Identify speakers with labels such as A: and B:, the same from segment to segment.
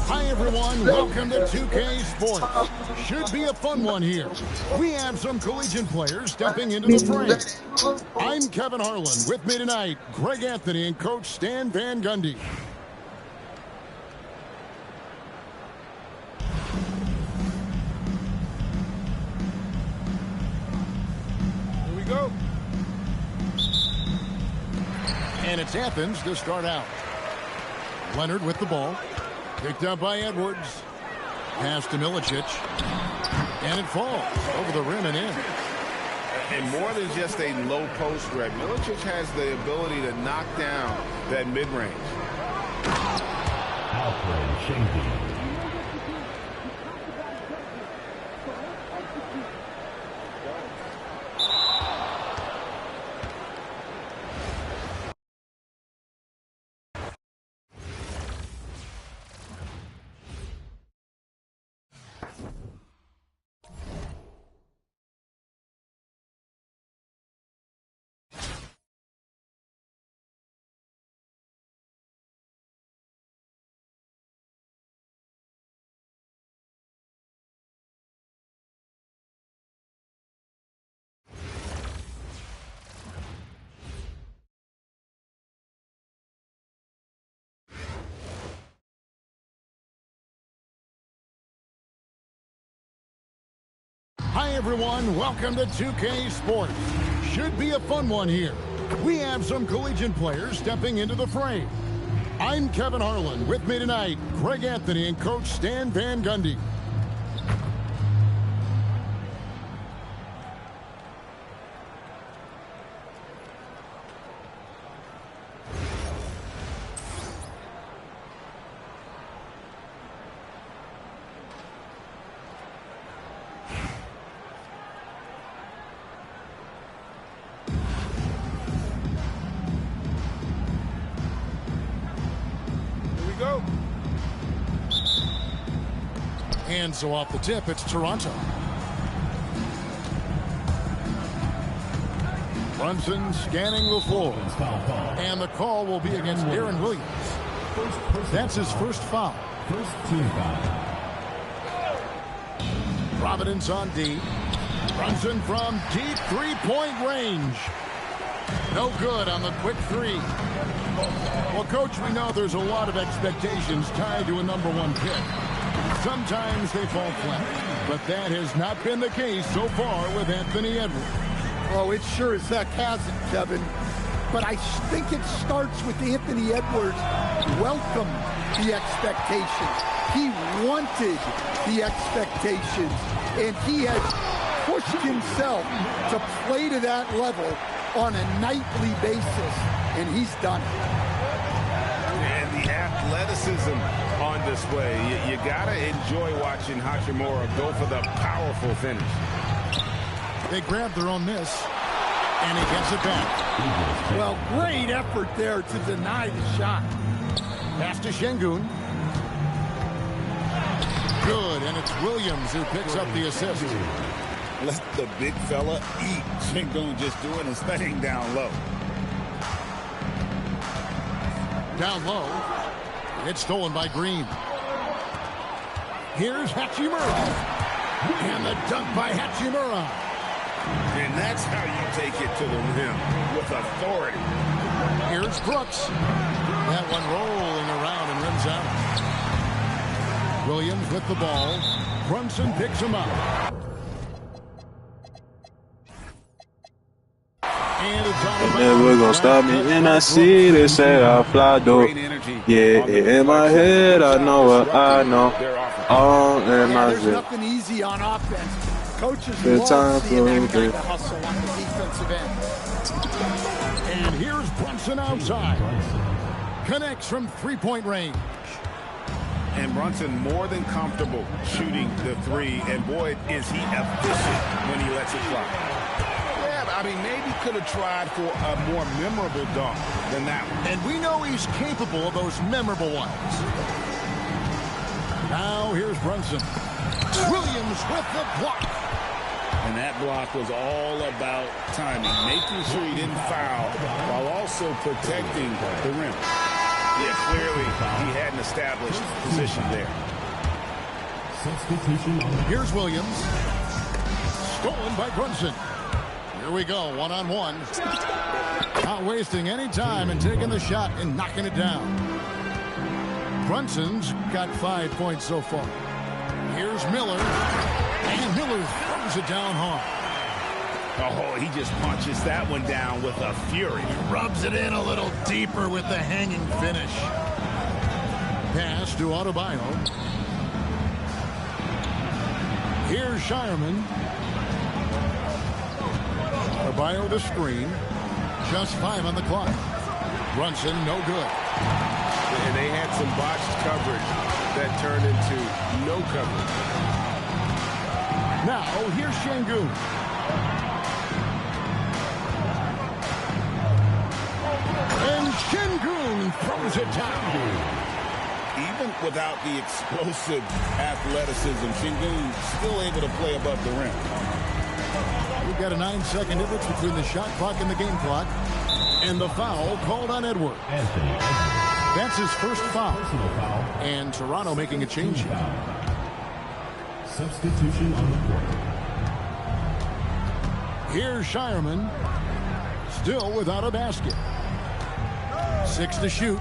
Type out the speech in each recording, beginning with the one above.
A: Hi everyone, welcome to 2K Sports. Should be a fun one here. We have some collegiate players stepping into the frame. I'm Kevin Harlan. With me tonight, Greg Anthony and Coach Stan Van Gundy. Here we go. And it's Athens to start out. Leonard with the ball. Picked up by Edwards. Pass to Milicic. And it falls over the rim and in.
B: And more than just a low post threat, Milicic has the ability to knock down that mid-range.
A: Hi everyone, welcome to 2K Sports. Should be a fun one here. We have some collegiate players stepping into the frame. I'm Kevin Harlan. With me tonight, Greg Anthony and Coach Stan Van Gundy.
B: Go.
A: And so off the tip, it's Toronto. Brunson scanning the floor. And the call will be against Aaron Williams. That's his first foul.
C: First team foul.
A: Providence on D. Brunson from deep three-point range. No good on the quick three. Well, Coach, we know there's a lot of expectations tied to a #1 pick. Sometimes they fall flat, but that has not been the case so far with Anthony Edwards.
D: Oh, it sure as heck hasn't, Kevin. But I think it starts with Anthony Edwards welcomed the expectations. He wanted the expectations, and he has pushed himself to play to that level on a nightly basis, and he's done it.
B: And the athleticism on display. You got to enjoy watching Hachimura go for the powerful finish.
A: They grab their own miss, and he gets it back.
D: Well, great effort there to deny the shot.
A: Pass to Şengün. Good, and it's Williams who picks up the assist.
E: Let the big fella eat. Şengün just doing his thing down low.
A: Down low. It's stolen by Green. Here's Hachimura. And the dunk by Hachimura.
B: And that's how you take it to the rim, with authority.
A: Here's Brooks. That one rolling around and rims out. Williams with the ball. Brunson picks him up.
F: Never gonna stop me, and I see they say I fly though. Yeah, in my head I know what I know. All in my
D: There's
F: head.
D: nothing easy on offense. Coaches
F: Good time
D: love seeing that
F: for
D: kind of hustle on the defensive end.
A: And here's Brunson outside. Connects from three-point range.
B: And Brunson more than comfortable shooting the three. And boy, is he efficient when he lets it fly. I mean, maybe could have tried for a more memorable dunk than that one.
A: And we know he's capable of those memorable ones. Now here's Brunson. Williams with the block.
E: And that block was all about timing, making sure he didn't foul while also protecting the rim.
B: Yeah, clearly he had an established position there.
C: Substitution.
A: Here's Williams. Stolen by Brunson. Here we go, one-on-one. Not wasting any time and taking the shot and knocking it down. Brunson's got 5 points so far. Here's Miller. And Miller throws it down hard.
B: Oh, he just punches that one down with a fury.
A: Rubs it in a little deeper with the hanging finish. Pass to Adebayo. Here's Shireman. Adebayo the screen. Just 5 on the clock. Brunson, no good.
B: And they had some botched coverage that turned into no coverage.
A: Now, here's Şengün. And Şengün throws it down.
E: Even without the explosive athleticism, Şengün still able to play above the rim.
A: We've got a 9-second difference between the shot clock and the game clock. And the foul called on Edwards. That's his first foul. And Toronto making a change here.
C: Substitution on the court.
A: Here's Shireman. Still without a basket. 6 to shoot.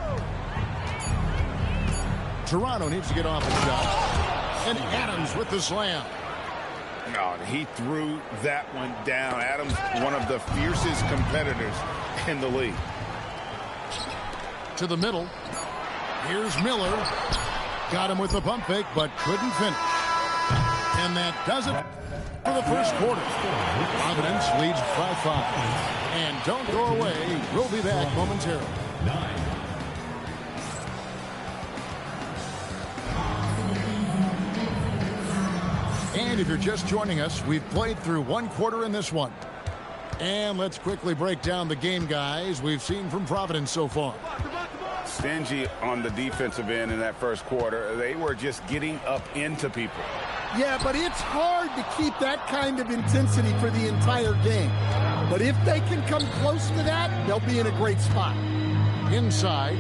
A: Toronto needs to get off the shot. And Adams with the slam.
B: No, he threw that one down. Adams, one of the fiercest competitors in the league.
A: To the middle. Here's Miller. Got him with the pump fake, but couldn't finish. And that does it for the first quarter. Providence leads 5-5. And don't go away. We'll be back momentarily.
C: 9.
A: And if you're just joining us, we've played through 1 quarter in this one. And let's quickly break down the game, guys, we've seen from Providence so far.
B: Stingy on the defensive end in that first quarter. They were just getting up into people.
D: Yeah, but it's hard to keep that kind of intensity for the entire game. But if they can come close to that, they'll be in a great spot.
A: Inside,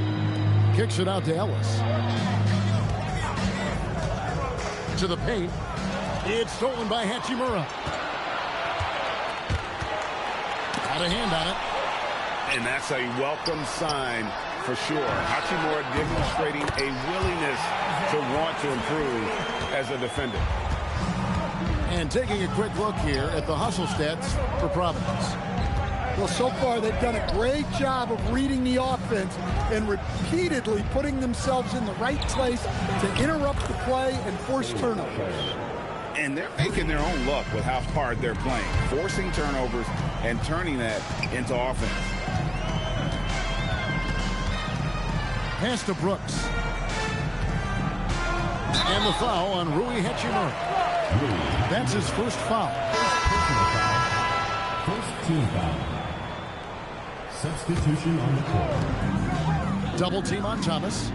A: kicks it out to Ellis. To the paint. It's stolen by Hachimura. Got a hand on it.
B: And that's a welcome sign for sure. Hachimura demonstrating a willingness to want to improve as a defender.
A: And taking a quick look here at the hustle stats for Providence.
D: Well, so far they've done a great job of reading the offense and repeatedly putting themselves in the right place to interrupt the play and force turnovers.
B: And they're making their own luck with how hard they're playing, forcing turnovers and turning that into offense.
A: Pass to Brooks. And the foul on Rui Hachimura. That's his first foul.
C: First team foul. Substitution on the court.
A: Double team on Thomas.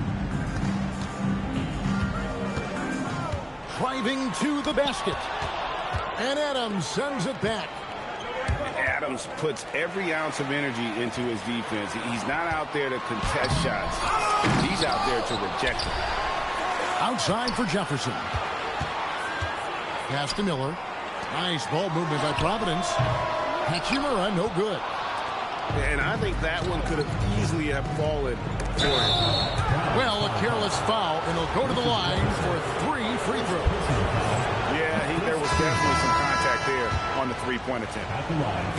A: Driving to the basket. And Adams sends it back.
B: Adams puts every ounce of energy into his defense. He's not out there to contest shots. He's out there to reject them.
A: Outside for Jefferson. Pass to Miller. Nice ball movement by Providence. Hachimura, no good.
B: And I think that one could have easily have fallen for him.
A: Well, a careless foul, and he'll go to the line for 3 free throws.
B: Yeah, there was definitely some contact there on the three-point attempt.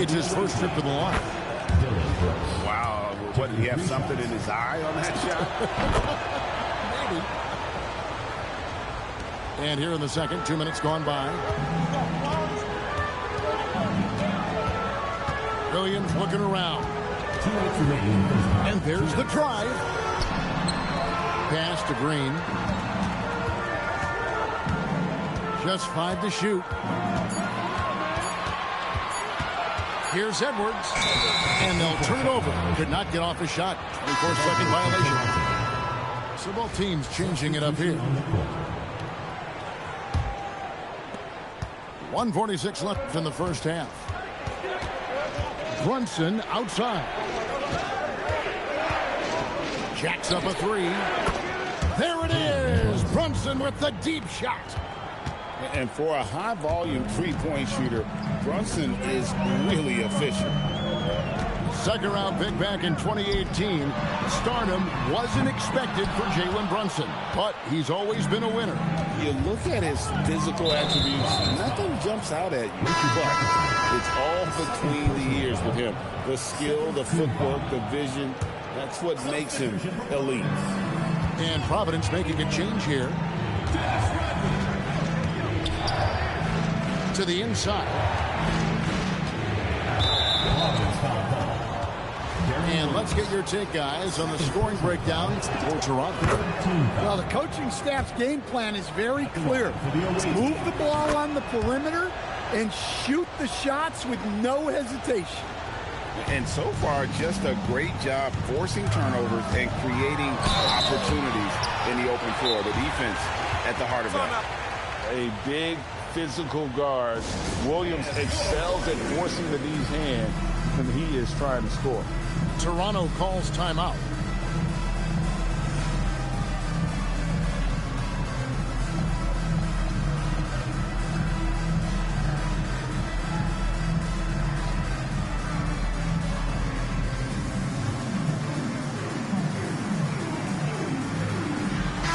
A: It's his first trip to the line.
B: Wow, what, did he have something in his eye on that shot?
A: Maybe. And here in the second, 2 minutes gone by. Williams looking around.
C: 2 minutes remaining.
A: And there's the drive. Pass to Green. Just 5 to shoot. Here's Edwards. And they'll turn it over. Could not get off a shot. 24-second violation. So both teams changing it up here. 1:46 left in the first half. Brunson outside. Jacks up a three. There it is. Brunson with the deep shot.
B: And for a high-volume three-point shooter, Brunson is really efficient.
A: Second-round pick back in 2018. Stardom wasn't expected for Jalen Brunson, but he's always been a winner.
B: You look at his physical attributes, nothing jumps out at you, but it's all between the ears with him. The skill, the footwork, the vision, that's what makes him elite.
A: And Providence making a change here. To the inside. And let's get your take, guys, on the scoring breakdown for Toronto.
D: Well, the coaching staff's game plan is very clear. Move the ball on the perimeter and shoot the shots with no hesitation.
B: And so far, just a great job forcing turnovers and creating opportunities in the open floor. The defense at the heart of that.
E: A big physical guard. Williams excels at forcing the D's hand when he is trying to score.
A: Toronto calls timeout.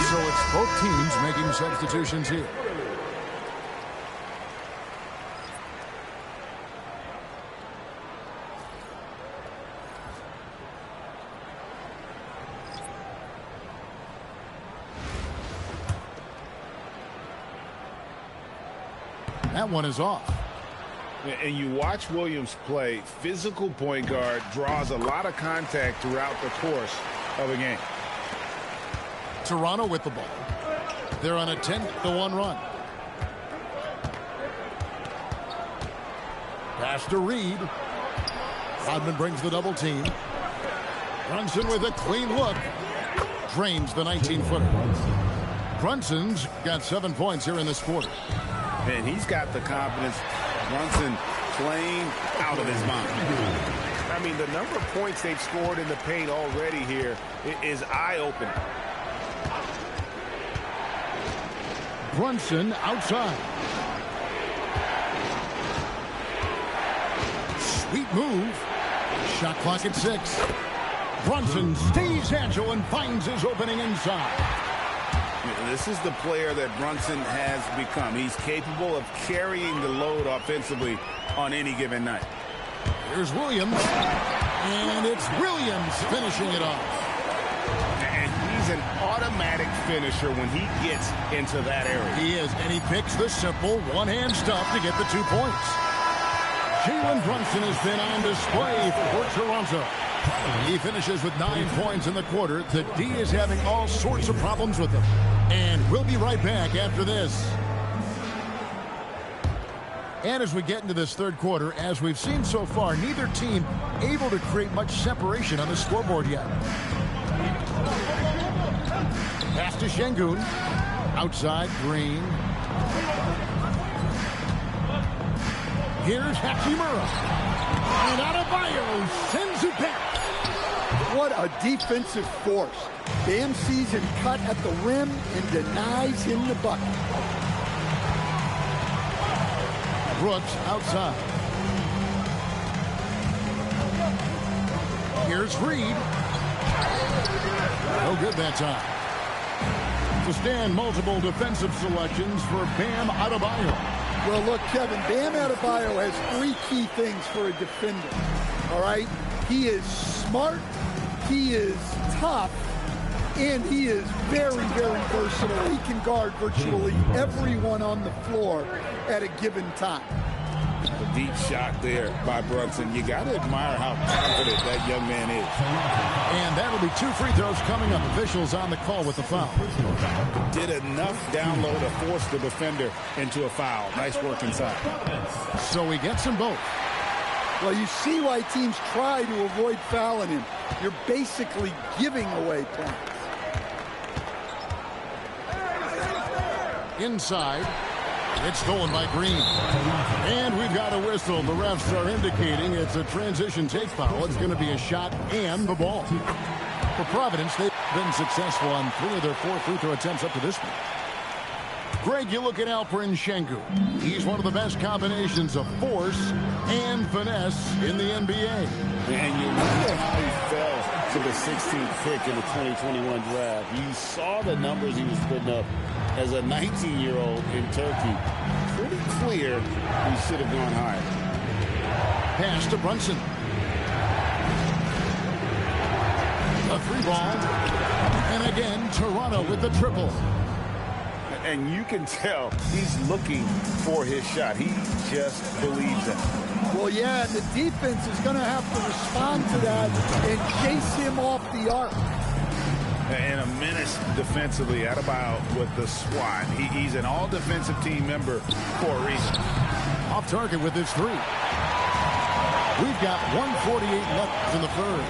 A: So it's both teams making substitutions here. That one is off.
B: And you watch Williams play. Physical point guard draws a lot of contact throughout the course of a game.
A: Toronto with the ball. They're on a 10-1 run. Pass to Reed. Rodman brings the double team. Brunson with a clean look. Drains the 19-footer. Brunson's got 7 points here in this quarter.
B: And he's got the confidence. Brunson playing out of his mind.
E: I mean, the number of points they've scored in the paint already here is eye-opening.
A: Brunson outside. Sweet move. Shot clock at 6. Brunson stays agile and finds his opening inside.
B: This is the player that Brunson has become. He's capable of carrying the load offensively on any given night.
A: Here's Williams. And it's Williams finishing it off.
B: And he's an automatic finisher when he gets into that area.
A: He is, and he picks the simple one-hand stuff to get the 2 points. Jalen Brunson has been on display for Toronto. He finishes with 9 points in the quarter. The D is having all sorts of problems with him. And we'll be right back after this. And as we get into this third quarter, as we've seen so far, neither team able to create much separation on the scoreboard yet. Pass to Şengün. Outside, Green. Here's Hachimura. And Adebayo sends it back.
D: What a defensive force. Bam sees him cut at the rim and denies him the bucket.
A: Brooks outside. Here's Reed. No good that time. To stand multiple defensive selections for Bam Adebayo.
D: Well, look, Kevin, Bam Adebayo has 3 key things for a defender. All right? He is smart, he is tough, and he is very, very versatile. He can guard virtually everyone on the floor at a given time.
B: A deep shot there by Brunson. You got to admire how confident that young man is.
A: And that'll be 2 free throws coming up. Officials on the call with the foul.
B: Did enough down low to force the defender into a foul. Nice work inside.
A: So he gets them both.
D: Well, you see why teams try to avoid fouling him. You're basically giving away points.
A: Inside. It's stolen by Green. And we've got a whistle. The refs are indicating it's a transition take foul. It's going to be a shot and the ball. For Providence, they... been successful on 3 of their 4 free throw attempts up to this point. Greg, you look at Alperen Sengun. He's one of the best combinations of force and finesse in the NBA.
B: And you wonder how he fell to the 16th pick in the 2021 draft. You saw the numbers he was putting up as a 19-year-old in Turkey. Pretty clear he should have gone higher.
A: Pass to Brunson. A 3-ball. And again, Toronto with the triple.
B: And you can tell he's looking for his shot. He just believes it.
D: Well, yeah, the defense is going to have to respond to that and chase him off the arc.
B: And a menace defensively. Adebayo with the swat. He's an all-defensive team member for a reason.
A: Off target with his 3. We've got 1:48 left in the third.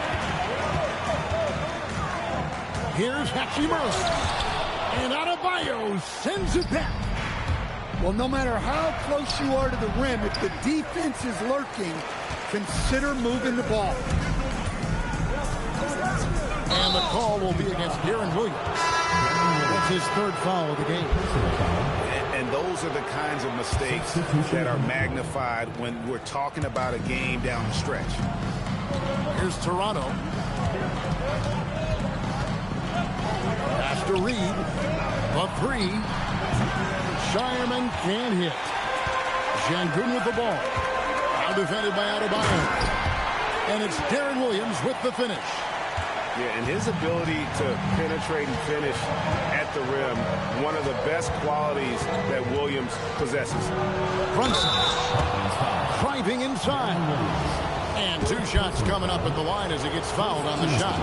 A: Here's Hachimura. And Adebayo sends it back.
D: Well, no matter how close you are to the rim, if the defense is lurking, consider moving the ball.
A: And the call will be against Deron Williams. That's his 3rd foul of the game.
B: And those are the kinds of mistakes that are magnified when we're talking about a game down the stretch.
A: Here's Toronto. Pass to Reed. A 3. Shireman can't hit. Sengun with the ball. Now defended by Adebayo. And it's Deron Williams with the finish.
B: Yeah, and his ability to penetrate and finish at the rim, one of the best qualities that Williams possesses.
A: Brunson driving inside. And 2 shots coming up at the line as he gets fouled on the shot.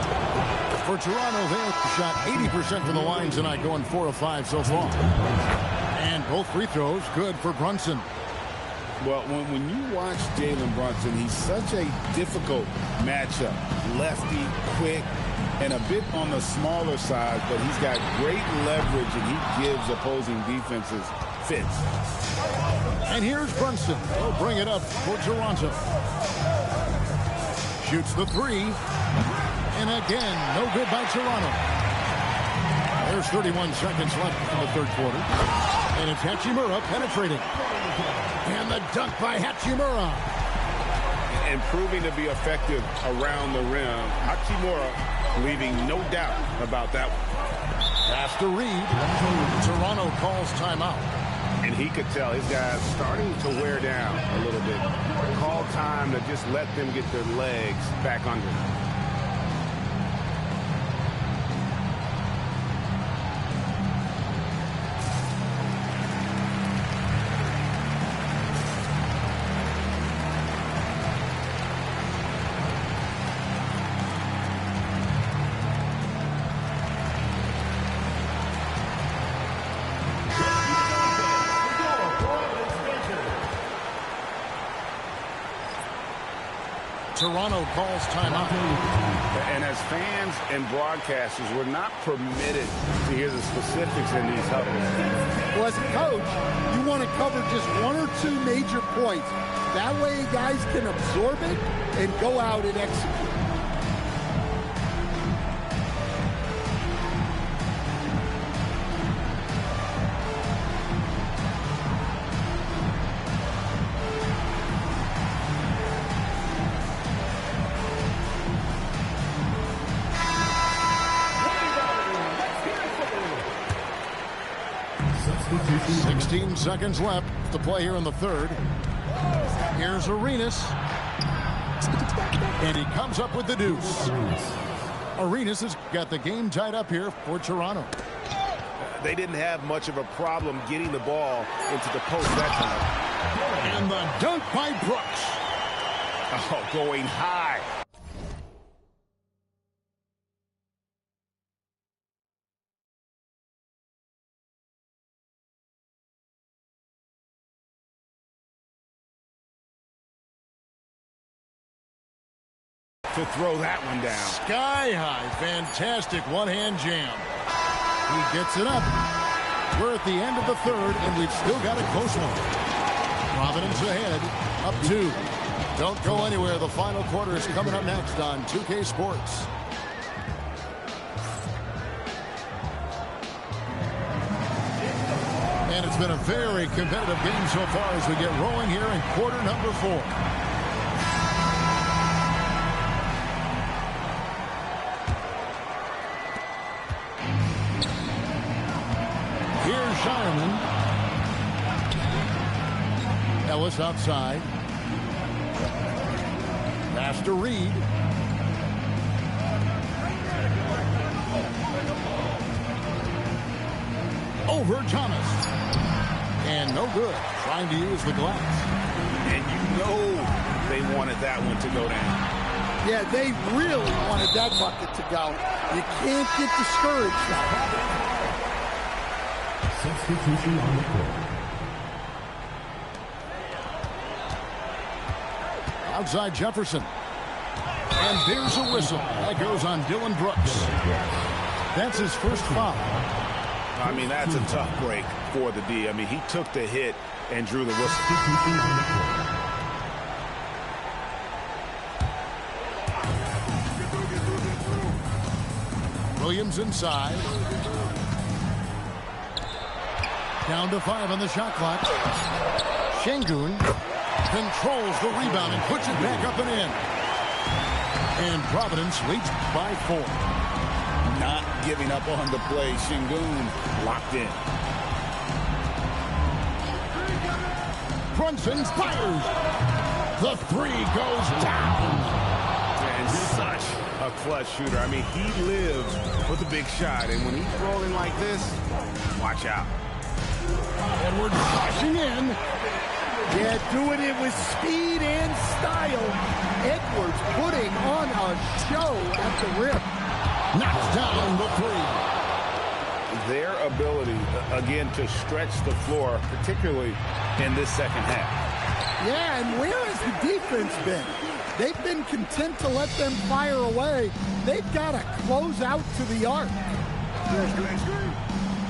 A: For Toronto, they've shot 80% from the line tonight, going 4 of 5 so far. And both free throws good for Brunson.
B: Well, when you watch Jalen Brunson, he's such a difficult matchup. Lefty, quick, and a bit on the smaller side, but he's got great leverage, and he gives opposing defenses fits.
A: And here's Brunson. He'll bring it up for Toronto. Shoots the 3. And again, no good by Toronto. There's 31 seconds left in the 3rd quarter. And it's Hachimura penetrating. And the dunk by Hachimura.
B: And proving to be effective around the rim. Hachimura leaving no doubt about that one.
A: Pass to Reed. Toronto calls timeout.
B: And he could tell his guys starting to wear down a little bit. Call time to just let them get their legs back under them.
A: Toronto calls timeout.
B: And as fans and broadcasters, we're not permitted to hear the specifics in these huddles.
D: Well, as a coach, you want to cover just 1 or 2 major points. That way guys can absorb it and go out and execute.
A: Sixteen seconds left to play here in the 3rd. Here's Arenas. And he comes up with the deuce. Arenas has got the game tied up here for Toronto.
B: They didn't have much of a problem getting the ball into the post that time.
A: And the dunk by Brooks.
B: Oh, going high. To throw that one down.
A: Sky high. Fantastic one-hand jam. He gets it up. We're at the end of the 3rd, and we've still got a close one. Providence ahead, up 2. Don't go anywhere. The final quarter is coming up next on 2K Sports. And it's been a very competitive game so far as we get rolling here in quarter number 4. Here's Shireman. Ellis outside. Pass to Reed. Over Thomas. And no good. Trying to use the glass.
B: And you know they wanted that one to go down.
D: Yeah, they really wanted that bucket to go. You can't get discouraged now.
C: Substitution on the court.
A: Outside Jefferson. And there's a whistle. That goes on Dylan Brooks. That's his first foul.
B: I mean, that's a tough break for the D. I mean, he took the hit and drew the whistle.
A: Williams inside. Down to 5 on the shot clock. Şengün controls the rebound and puts it back up and in. And Providence leads by 4.
B: Not giving up on the play. Şengün locked in.
A: Brunson fires. The 3 goes down.
B: And such a clutch shooter. I mean, he lives for the big shot. And when he's rolling like this, watch out.
A: Edwards flashing in.
D: Yeah, doing it with speed and style. Edwards putting on a show at the rim.
A: Knocks down the 3.
B: Their ability, again, to stretch the floor, particularly in this second half.
D: Yeah, and where has the defense been? They've been content to let them fire away. They've got to close out to the arc.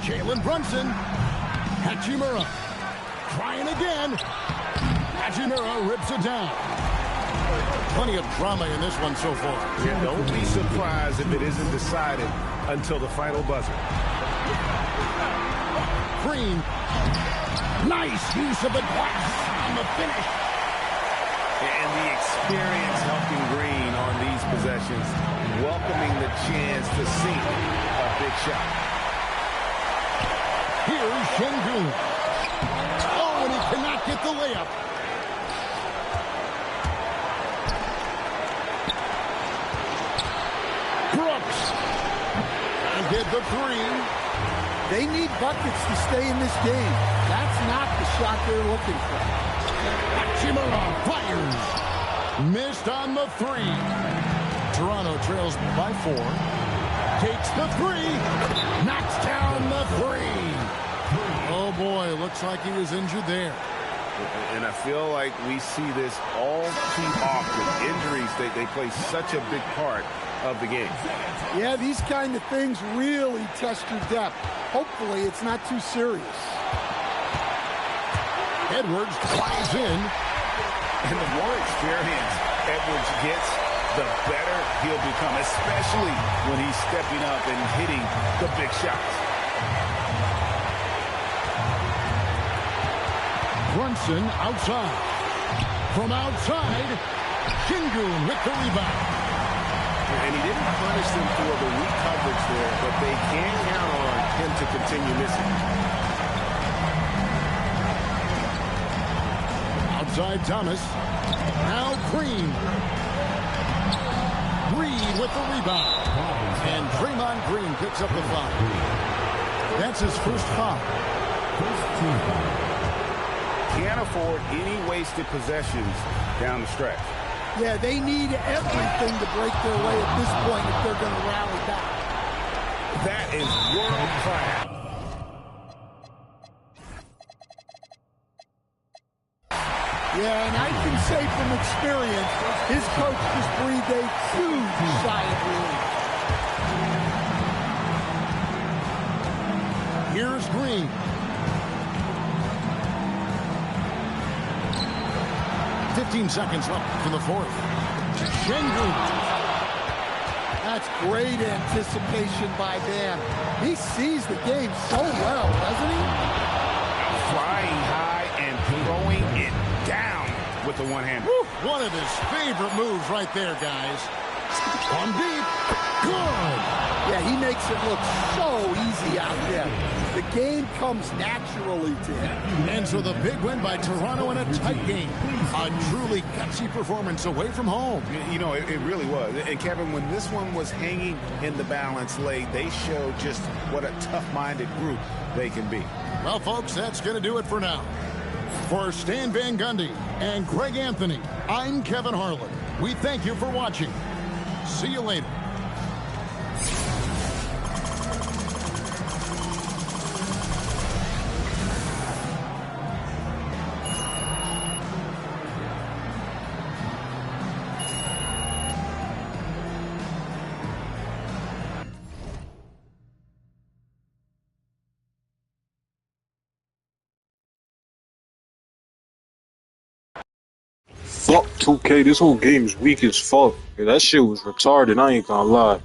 A: Jalen Brunson. Hachimura. Trying again. Hachimura rips it down. Plenty of drama in this one so far.
B: Yeah, don't be surprised if it isn't decided until the final buzzer.
A: Green. Nice use of the glass on the finish.
B: And the experience helping Green on these possessions, welcoming the chance to sink a big shot.
A: Here's Şengün. Oh, and he cannot get the layup. Brooks. And get the 3.
D: They need buckets to stay in this game. That's not the shot they're looking for.
A: Hachimura fires. Missed on the 3. Toronto trails by 4. Takes the 3. Knocks down the 3. Oh, boy, looks like he was injured there.
B: And I feel like we see this all too often. Injuries, they play such a big part of the game.
D: Yeah, these kind of things really test your depth. Hopefully, it's not too serious.
A: Edwards flies in.
B: And the more experience Edwards gets, the better he'll become, especially when he's stepping up and hitting the big shots.
A: Brunson outside. From outside, Şengün with the rebound.
B: And he didn't punish them for the weak coverage there, but they can't count on him to continue missing.
A: Outside Thomas. Now Green. Reed with the rebound. And Draymond Green picks up the foul. That's his first foul.
C: First team foul.
B: Can't afford any wasted possessions down the stretch.
D: Yeah, they need everything to break their way at this point if they're going to rally back.
B: That is world class.
D: Yeah, and I can say from experience, his coach just breathed a huge sigh of relief.
A: Here's Green. Seconds left for the 4th. Şengün.
D: That's great anticipation by Van. He sees the game so well, doesn't he?
B: flying high and throwing it down with the one-hander.
A: One of his favorite moves right there, guys. On deep. Good.
D: Yeah, he makes it look so easy out there. The game comes naturally to him.
A: And so the big win by Toronto in a tight game. A truly gutsy performance away from home.
B: You know, it really was. And Kevin, when this one was hanging in the balance late, they showed just what a tough-minded group they can be.
A: Well, folks, that's going to do it for now. For Stan Van Gundy and Greg Anthony, I'm Kevin Harlan. We thank you for watching. See you later.
F: Fuck 2K, this whole game's weak as fuck. That shit was retarded, I ain't gonna lie.